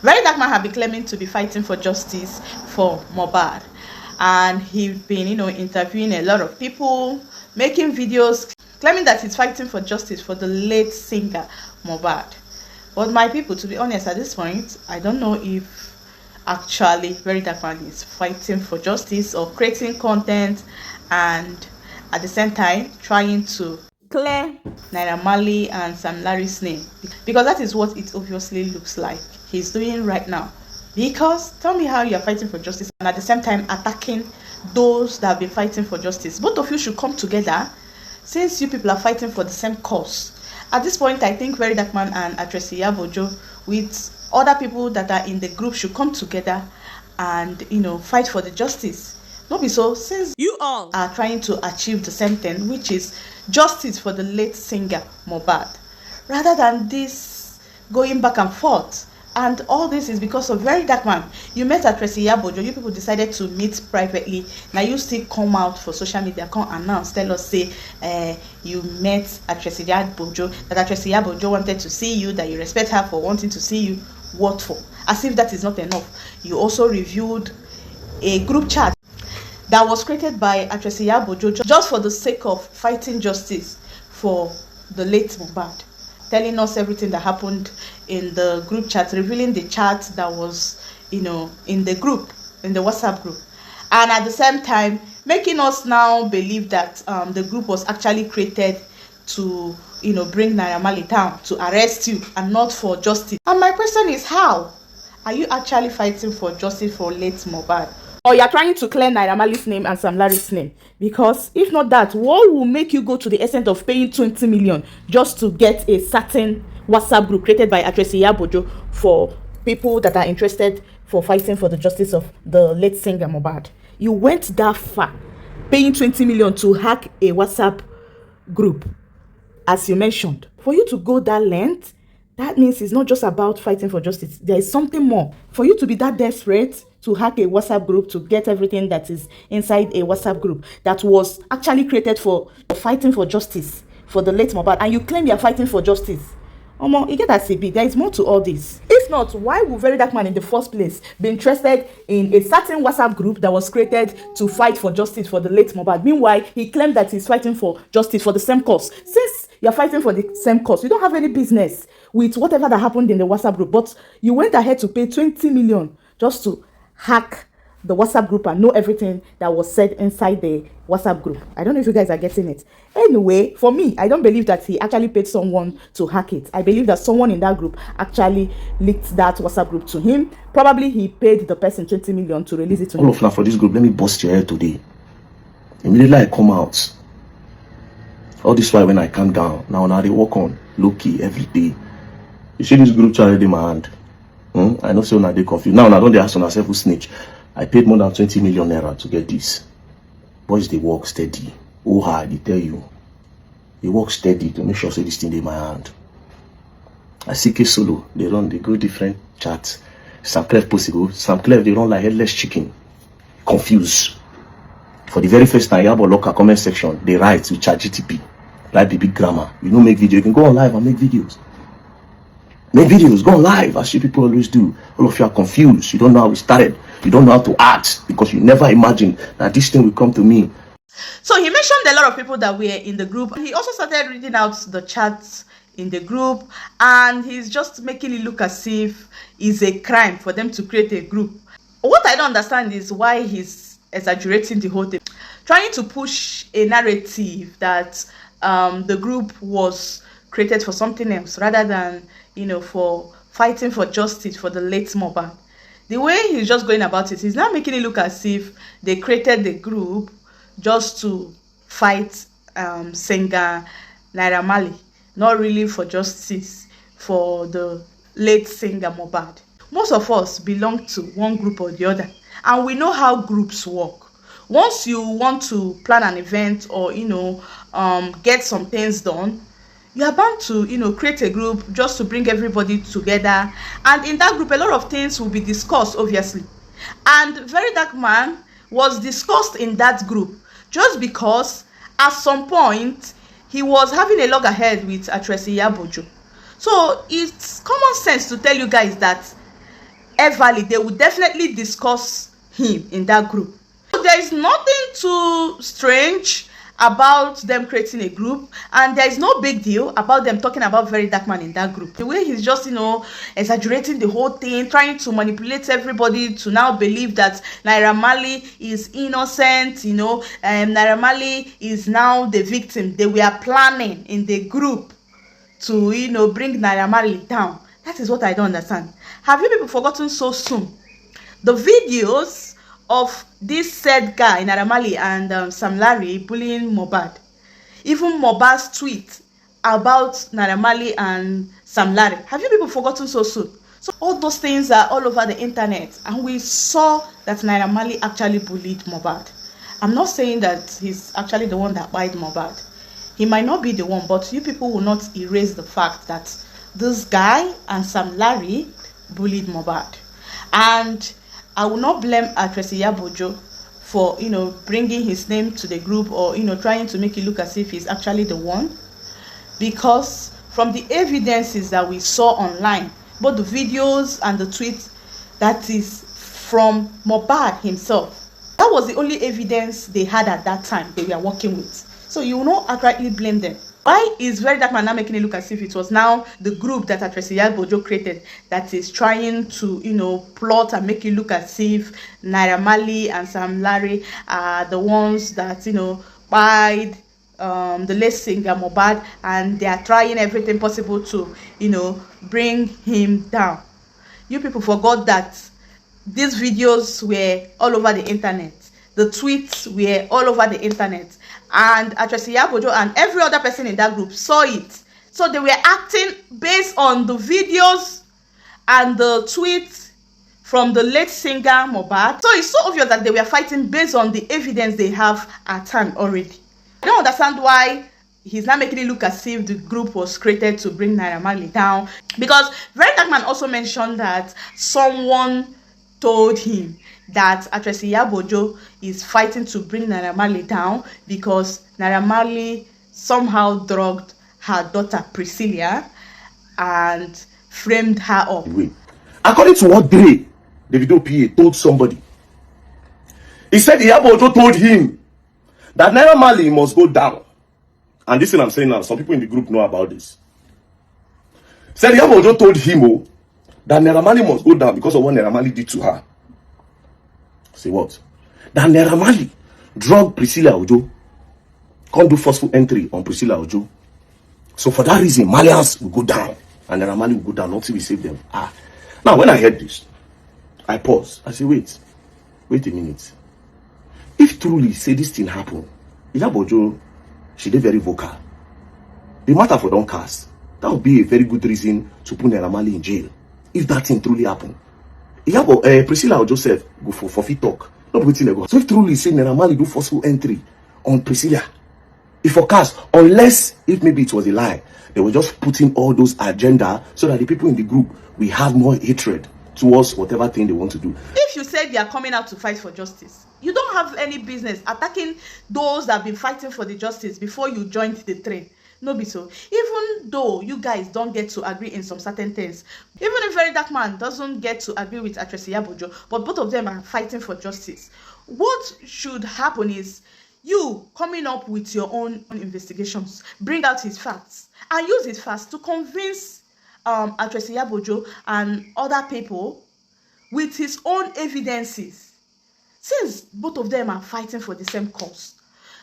Very Dark Man have been claiming to be fighting for justice for Mohbad, and he's been, interviewing a lot of people, making videos, claiming that he's fighting for justice for the late singer Mohbad. But my people, to be honest, at this point, I don't know if actually Very Dark Man is fighting for justice or creating content and at the same time trying to clear Naira Marley and Sam Larry's name, because that is what it obviously looks like he's doing right now. Because tell me how you're fighting for justice and at the same time attacking those that have been fighting for justice. Both of you should come together, since you people are fighting for the same cause. At this point, I think Very Dark Man and actress Iyabo Ojo with other people that are in the group should come together and fight for the justice. Not be so, since you all are trying to achieve the same thing, which is justice for the late singer Mohbad, rather than this going back and forth. And all this is because of Very Dark Man. You met actress Iyabo Ojo, you people decided to meet privately. Now you still come out for social media, come announce, tell us, say you met actress Iyabo Ojo, that actress Iyabo Ojo wanted to see you, that you respect her for wanting to see you. What for? As if that is not enough. You also reviewed a group chat that was created by actress Iyabo Ojo just for the sake of fighting justice for the late Mohbad, telling us everything that happened in the group chat, revealing the chat that was, in the group, in the WhatsApp group, and at the same time making us now believe that the group was actually created to, bring Naira Marley down, to arrest you, and not for justice. And my question is, how are you actually fighting for justice for late Mohbad? Or you're trying to clear Naira Marley's name and Sam Larry's name? Because if not that, what will make you go to the extent of paying 20 million just to get a certain WhatsApp group created by actress Iyabo Ojo for people that are interested for fighting for the justice of the late singer Mohbad? You went that far, paying 20 million to hack a WhatsApp group, as you mentioned. For you to go that length, that means it's not just about fighting for justice. There is something more. For you to be that desperate to hack a WhatsApp group to get everything that is inside a WhatsApp group that was actually created for fighting for justice for the late Mohbad, and you claim you're fighting for justice. You get that CB. There is more to all this. If not, why would Very Dark Man in the first place be interested in a certain WhatsApp group that was created to fight for justice for the late Mohbad? Meanwhile, he claimed that he's fighting for justice for the same cause. Since you're fighting for the same cause, you don't have any business with whatever that happened in the WhatsApp group. But you went ahead to pay 20 million just to hack the WhatsApp group and know everything that was said inside the WhatsApp group. I don't know if you guys are getting it. Anyway, for me, I don't believe that he actually paid someone to hack it. I believe that someone in that group actually leaked that WhatsApp group to him. Probably he paid the person 20 million to release it to him. All of now for this group, let me bust your head today. Immediately I come out. All this while when I calm down, now they work on low-key every day. You see this group chat in my hand. I know so now they confused. Now don't they ask on ourselves who snitch. I paid more than 20 million naira to get this. Boys, they work steady. Oh, hard, they tell you. They work steady to make sure say this thing in my hand. I see K Solo, they go different chats. Sam Clef possible. Sam Clef, they run like headless chicken. Confused. For the very first time, Iyabo look at comment section, they write with ChatGTP. Like the big grammar. You don't make video, you can go on live and make videos. Make videos, go on live, as you people always do. All of you are confused. You don't know how we started. You don't know how to act because you never imagined that this thing will come to me. So he mentioned a lot of people that were in the group. He also started reading out the chats in the group, and he's just making it look as if it's a crime for them to create a group. What I don't understand is why he's exaggerating the whole thing, trying to push a narrative that the group was created for something else rather than, for fighting for justice for the late Mohbad. The way he's just going about it, he's now making it look as if they created the group just to fight singer Naira Marley, not really for justice for the late singer Mohbad. Most of us belong to one group or the other, and we know how groups work. Once you want to plan an event or get some things done, you are bound to create a group just to bring everybody together, and in that group a lot of things will be discussed, obviously. And Very Dark Man was discussed in that group just because at some point he was having a loggerhead with actress Iyabo Ojo. So it's common sense to tell you guys that everly they would definitely discuss him in that group. So there is nothing too strange about them creating a group, and there is no big deal about them talking about Very Dark Man in that group. The way he's just, exaggerating the whole thing, trying to manipulate everybody to now believe that Naira Marley is innocent, Naira Marley is now the victim. They were planning in the group to, bring Naira Marley down. That is what I don't understand. Have you people forgotten so soon the videos of this said guy Naira Marley and Sam Larry bullying Mohbad? Even Mohbad's tweet about Naira Marley and Sam Larry. Have you people forgotten so soon? So all those things are all over the internet, and we saw that Naira Marley actually bullied Mohbad. I'm not saying that he's actually the one that bullied Mohbad. He might not be the one, but you people will not erase the fact that this guy and Sam Larry bullied Mohbad. And I will not blame actress Iyabo Ojo for, bringing his name to the group, or, trying to make it look as if he's actually the one. Because from the evidences that we saw online, both the videos and the tweets, that is from Mohbad himself. That was the only evidence they had at that time they were working with. So you will not accurately blame them. Why is Very Dark Man now making it look as if it was now the group that actress Iyabo Ojo created that is trying to, plot and make it look as if Naira Marley and Sam Larry are the ones that, buyed the late singer Mohbad, and they are trying everything possible to, bring him down? You people forgot that these videos were all over the internet. The tweets were all over the internet. And actress Iyabo Ojo and every other person in that group saw it. So they were acting based on the videos and the tweets from the late singer Mohbad. So it's so obvious that they were fighting based on the evidence they have at hand already. I don't understand why he's not making it look as if the group was created to bring Naira Marley down. Because Very Dark Man also mentioned that someone told him that actress Iyabo Ojo is fighting to bring Naira Marley down because Naira Marley somehow drugged her daughter Priscilla and framed her up. According to what Dre, the video PA, told somebody, he said Iyabo Ojo told him that Naira Marley must go down. And this thing I'm saying now, some people in the group know about this. Said Iyabo Ojo told him that Naira Marley must go down because of what Naira Marley did to her. Say what? That Naira Marley drugged Priscilla Ojo, can't do forceful entry on Priscilla Ojo. So for that reason, Malians will go down and Naira Marley will go down until we save them. Now when I heard this, I paused. I said, wait a minute. If truly say this thing happen, Iyabo Ojo, she did very vocal. The matter for don't cast. That would be a very good reason to put Naira Marley in jail. If that thing truly happen. Priscilla Ojo Joseph go for forfeit talk. Not waiting go. So if truly say Naira Marley do forceful entry on Priscilla, if for cast, unless if maybe it was a lie, they were just putting all those agenda so that the people in the group will have more hatred towards whatever thing they want to do. If you said they are coming out to fight for justice, you don't have any business attacking those that have been fighting for the justice before you joined the train. No be so. Even though you guys don't get to agree in some certain things, even if Very Dark Man doesn't get to agree with actress Iyabo Ojo, but both of them are fighting for justice, what should happen is you coming up with your own investigations, bring out his facts, and use his facts to convince actress Iyabo Ojo and other people with his own evidences, since both of them are fighting for the same cause.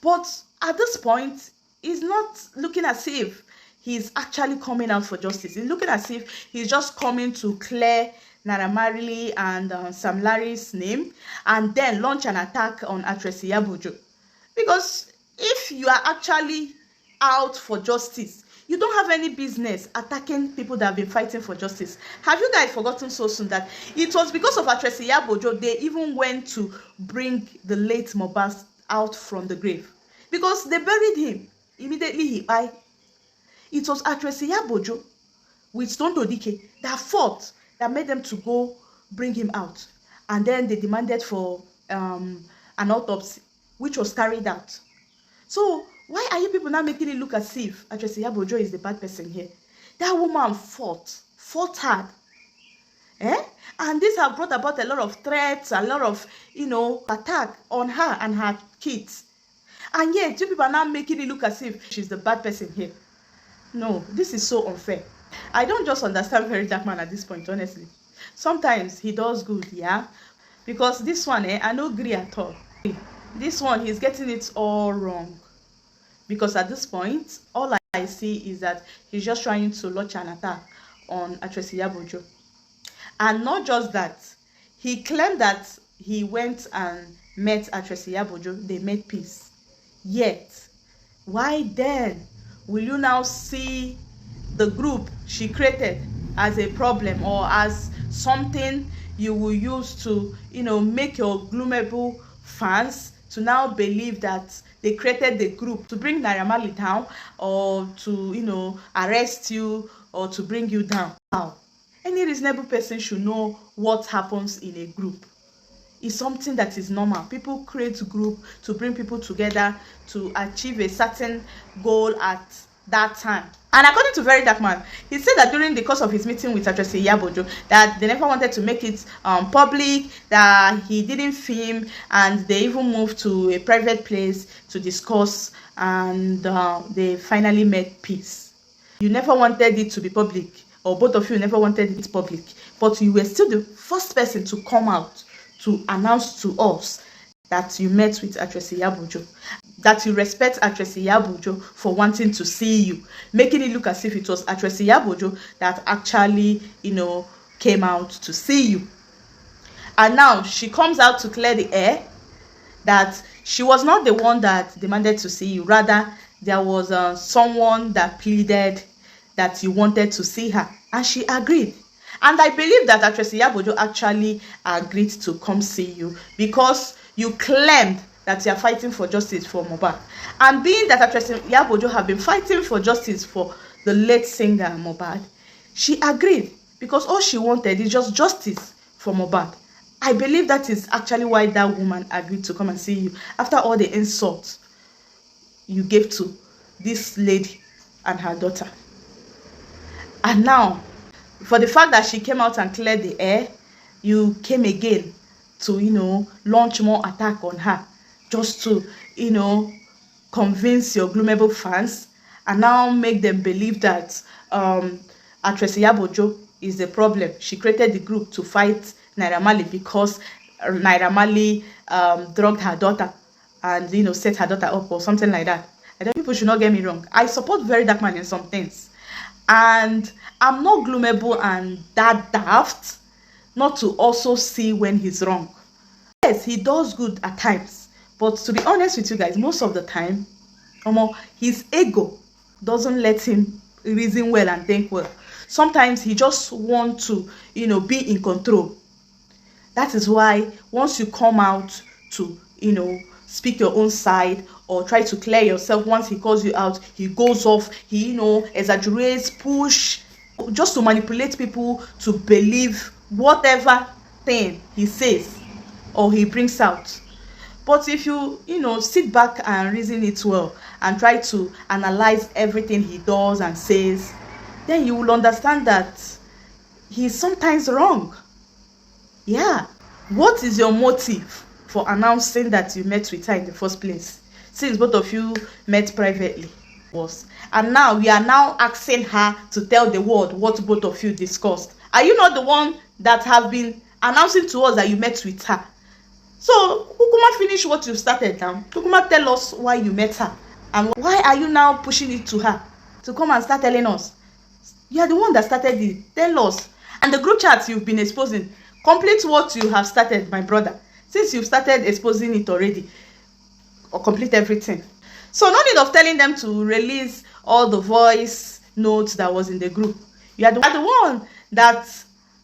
But at this point, he's not looking as if he's actually coming out for justice. He's looking as if he's just coming to clear Naira Marley and Sam Larry's name and then launch an attack on actress Iyabo Ojo. Because if you are actually out for justice, you don't have any business attacking people that have been fighting for justice. Have you guys forgotten so soon that it was because of actress Iyabo Ojo they even went to bring the late Mohbad out from the grave? Because they buried him. Immediately he died. It was actress Iyabo Ojo with Stone Dodike that fought, that made them to go bring him out. And then they demanded for an autopsy, which was carried out. So why are you people now making it look as if actress Iyabo Ojo is the bad person here? That woman fought hard. And this have brought about a lot of threats, a lot of, attack on her and her kids. And yet, you people are now making it look as if she's the bad person here. No, this is so unfair. I don't just understand Very Dark Man at this point, honestly. Sometimes he does good, yeah? Because this one, I no agree at all. This one, he's getting it all wrong. Because at this point, all I see is that he's just trying to launch an attack on actress Iyabo Ojo. And not just that, he claimed that he went and met actress Iyabo Ojo. They made peace. Yet, why then will you now see the group she created as a problem or as something you will use to, make your gloomable fans to now believe that they created the group to bring Naira Marley down or to, arrest you or to bring you down? Wow. Any reasonable person should know what happens in a group. It's something that is normal. People create a group to bring people together to achieve a certain goal at that time. And according to Very Dark Man, he said that during the course of his meeting with actress Iyabo Ojo, that they never wanted to make it public, that he didn't film, and they even moved to a private place to discuss, and they finally made peace. You never wanted it to be public, or both of you never wanted it public, but you were still the first person to come out to announce to us that you met with actress Iyabo Ojo, that you respect actress Iyabo Ojo for wanting to see you, making it look as if it was actress Iyabo Ojo that actually, came out to see you. And now she comes out to clear the air that she was not the one that demanded to see you. Rather, there was someone that pleaded that you wanted to see her, and she agreed. And I believe that actress Iyabo Ojo actually agreed to come see you because you claimed that you are fighting for justice for Mohbad. And being that actress Iyabo Ojo have been fighting for justice for the late singer Mohbad, she agreed because all she wanted is just justice for Mohbad. I believe that is actually why that woman agreed to come and see you after all the insults you gave to this lady and her daughter. And now, for the fact that she came out and cleared the air, you came again to, launch more attack on her, just to, convince your gloomable fans and now make them believe that actress Iyabo Ojo is the problem. She created the group to fight Naira Marley because Naira Marley drugged her daughter and, set her daughter up or something like that. I think people should not get me wrong. I support Very Dark Man in some things. And I'm not gloomable and that daft not to also see when he's wrong. Yes, he does good at times. But to be honest with you guys, most of the time, his ego doesn't let him reason well and think well. Sometimes he just wants to, be in control. That is why once you come out to, speak your own side or try to clear yourself, once he calls you out, he goes off, he, exaggerates, push, just to manipulate people to believe whatever thing he says or he brings out. But if you, sit back and reason it well and try to analyze everything he does and says, then you will understand that he's sometimes wrong. Yeah. What is your motive for announcing that you met with her in the first place, since both of you met privately? And now we are now asking her to tell the world what both of you discussed. Are you not the one that have been announcing to us that you met with her? So Kukuma, finish what you started now. Kukuma, tell us why you met her and why are you now pushing it to her to come and start telling us? You are the one that started it. Tell us. And the group chats you've been exposing, complete what you have started, my brother. Since you've started exposing it already, or complete everything. So no need of telling them to release all the voice notes that was in the group. You are the one that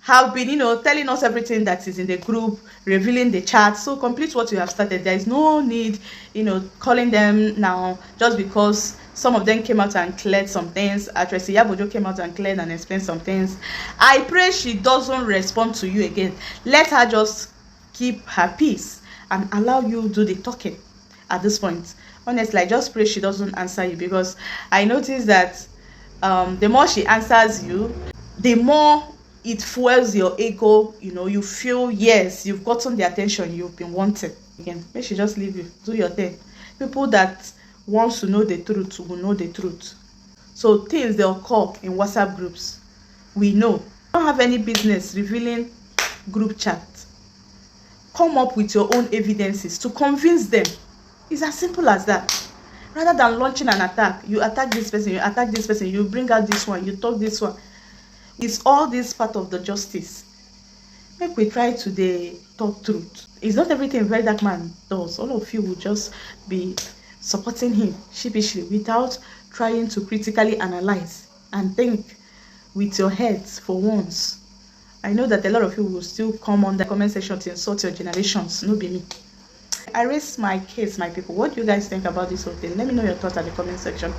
have been, telling us everything that is in the group, revealing the chat. So complete what you have started. There is no need, calling them now just because some of them came out and cleared some things. Actress Iyabo Ojo came out and cleared and explained some things. I pray she doesn't respond to you again. Let her just keep her peace and allow you do the talking at this point. Honestly, I just pray she doesn't answer you, because I notice that the more she answers you, the more it fuels your ego. You know, you feel, yes, you've gotten the attention you've been wanting. Again, make sure just leave you, do your thing. People that wants to know the truth will know the truth. So things they occur in WhatsApp groups, we know. You don't have any business revealing group chat. Come up with your own evidences to convince them. It's as simple as that. Rather than launching an attack, you attack this person, you attack this person, you bring out this one, you talk this one. It's all this part of the justice. Make we try to talk truth. It's not everything very dark man does. All of you will just be supporting him sheepishly without trying to critically analyze and think with your heads for once. I know that a lot of you will still come on the comment section to insult your generations. No be me. I raise my case, my people. What do you guys think about this whole thing? Let me know your thoughts at the comment section.